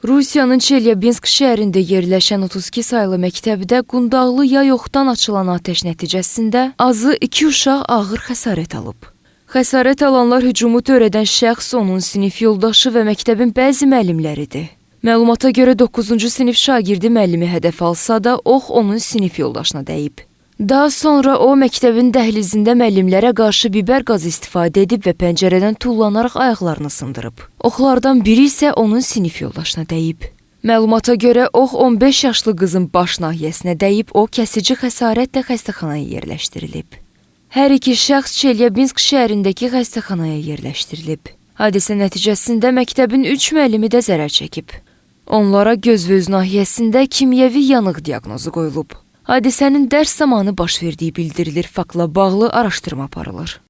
Rusiyanın Çelyabinsk şəhərində yerləşən 32 saylı məktəbdə qundağlı yay oxdan açılan atəş nəticəsində azı 2 uşaq ağır xəsarət alıb. Xəsarət alanlar hücumu törədən şəxs onun sinif yoldaşı və məktəbin bəzi müəllimləridir. Məlumata görə 9-cu sinif şagirdi müəllimi hədəf alsa da, ox onun sinif yoldaşına dəyib. Daha sonra o, məktəbin dəhlizində müəllimlərə qarşı biber qazı istifadə edib və pəncərədən tullanaraq ayaqlarını sındırıb. Oxlardan biri isə onun sinif yoldaşına dəyib. Məlumata görə ox 15 yaşlı qızın baş nahiyəsinə dəyib, o kəsici xəsarətlə xəstəxanaya yerləşdirilib. Hər iki şəxs Çelyabinsk şəhərindəki xəstəxanaya yerləşdirilib. Hadisə nəticəsində məktəbin 3 müəllimi də zərər çəkib. Onlara göz və öz nahiyəsində kimyəvi yanıq diaqnozu qoyulub. Hadisənin dərs zamanı baş verdiyi bildirilir, faktla bağlı araşdırma aparılır.